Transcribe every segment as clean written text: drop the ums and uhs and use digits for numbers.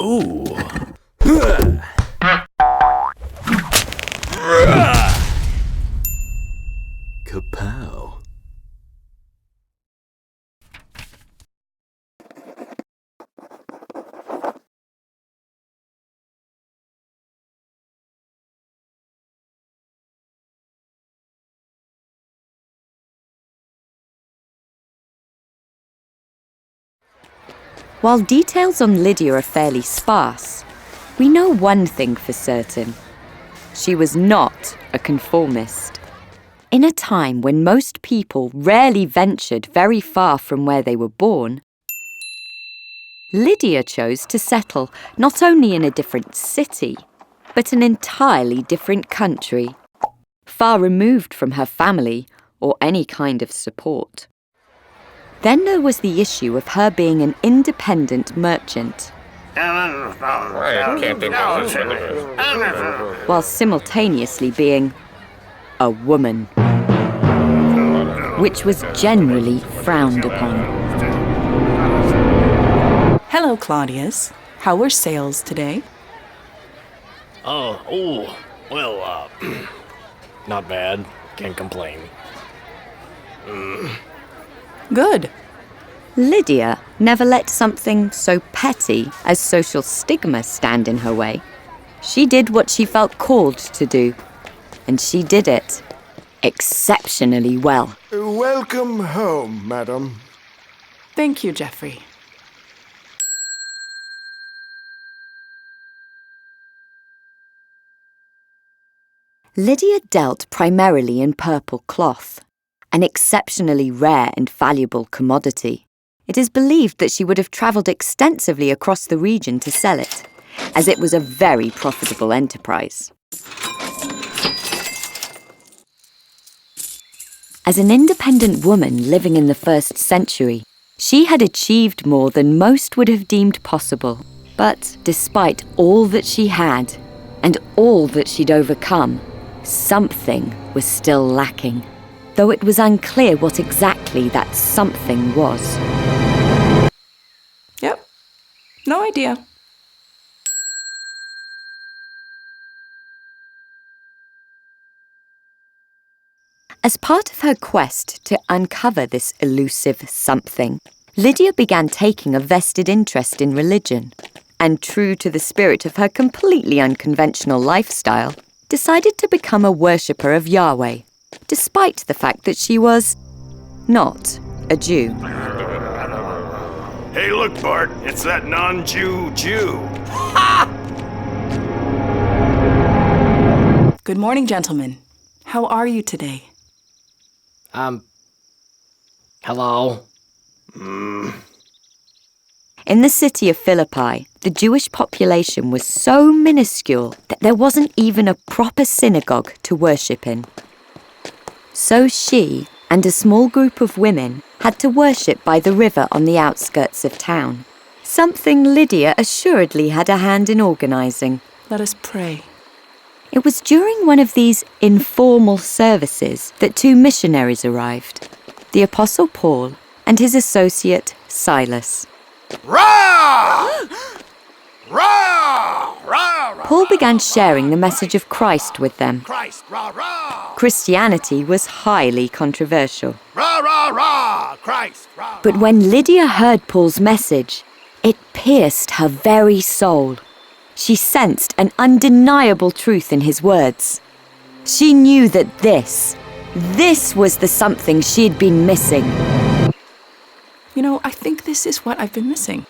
Ooh. Kapow. While details on Lydia are fairly sparse, we know one thing for certain. She was not a conformist. In a time when most people rarely ventured very far from where they were born, Lydia chose to settle not only in a different city, but an entirely different country, far removed from her family or any kind of support. Then there was the issue of her being an independent merchant, while simultaneously being a woman, which was generally frowned upon. Hello, Claudius. How were sales today? Not bad. Can't complain. Good. Lydia never let something so petty as social stigma stand in her way. She did what she felt called to do, and she did it exceptionally well. Welcome home, madam. Thank you, Geoffrey. Lydia dealt primarily in purple cloth, an exceptionally rare and valuable commodity. It is believed that she would have travelled extensively across the region to sell it, as it was a very profitable enterprise. As an independent woman living in the 1st century, she had achieved more than most would have deemed possible. But despite all that she had, and all that she'd overcome, something was still lacking, though it was unclear what exactly that something was. Yep. No idea. As part of her quest to uncover this elusive something, Lydia began taking a vested interest in religion, and true to the spirit of her completely unconventional lifestyle, decided to become a worshipper of Yahweh, despite the fact that she was not a Jew. Hey, look, Bart, it's that non-Jew Jew. Good morning, gentlemen. How are you today? Hello? In the city of Philippi, the Jewish population was so minuscule that there wasn't even a proper synagogue to worship in. So she and a small group of women had to worship by the river on the outskirts of town, something Lydia assuredly had a hand in organising. Let us pray. It was during one of these informal services that 2 missionaries arrived, the Apostle Paul and his associate Silas. Rah! Rah! Rah! Paul began sharing the message of Christ with them. Christ, rah, rah! Christianity was highly controversial. Rah, rah, rah! Christ, rah! But when Lydia heard Paul's message, it pierced her very soul. She sensed an undeniable truth in his words. She knew that this was the something she'd been missing. You know, I think this is what I've been missing.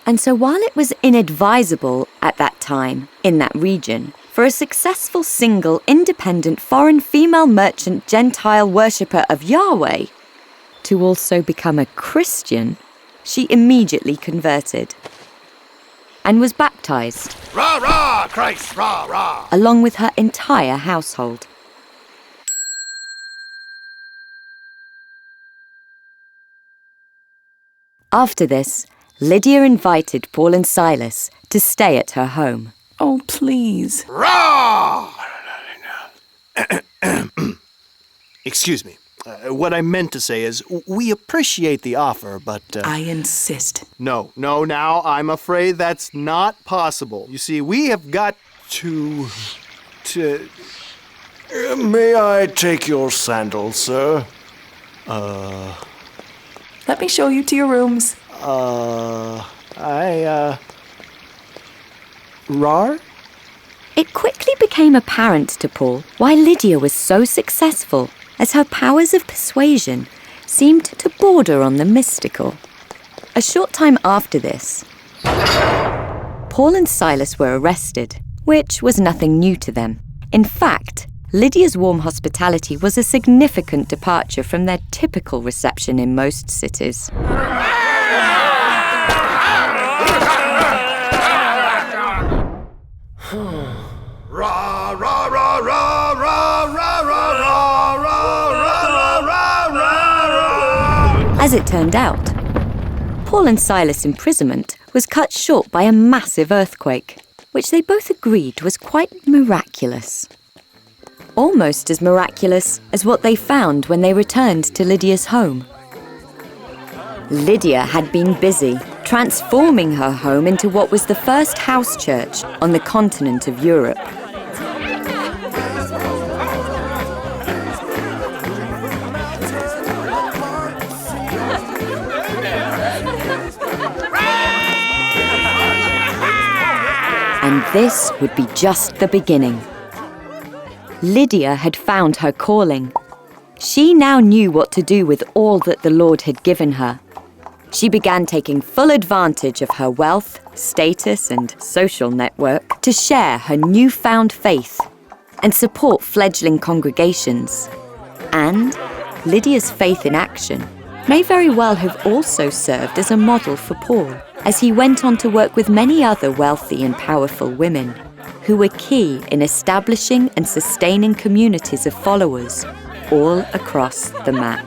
And so while it was inadvisable at that time, in that region, for a successful single, independent, foreign female merchant Gentile worshipper of Yahweh to also become a Christian, she immediately converted and was baptized, Rah, rah! Christ, rah, rah! along with her entire household. After this, Lydia invited Paul and Silas to stay at her home. Oh, please. Rah! Excuse me. What I meant to say is, we appreciate the offer, but... I insist. No, now, I'm afraid that's not possible. You see, we have got to... May I take your sandals, sir? Let me show you to your rooms. Rar? It quickly became apparent to Paul why Lydia was so successful, as her powers of persuasion seemed to border on the mystical. A short time after this, Paul and Silas were arrested, which was nothing new to them. In fact, Lydia's warm hospitality was a significant departure from their typical reception in most cities. Rah, rah, rah, rah, rah, rah, rah, rah, rah, rah, rah. As it turned out, Paul and Silas' imprisonment was cut short by a massive earthquake, which they both agreed was quite miraculous. Almost as miraculous as what they found when they returned to Lydia's home. Lydia had been busy transforming her home into what was the first house church on the continent of Europe. And this would be just the beginning. Lydia had found her calling. She now knew what to do with all that the Lord had given her. She began taking full advantage of her wealth, status, and social network to share her newfound faith and support fledgling congregations. And Lydia's faith in action may very well have also served as a model for Paul, as he went on to work with many other wealthy and powerful women who were key in establishing and sustaining communities of followers all across the map.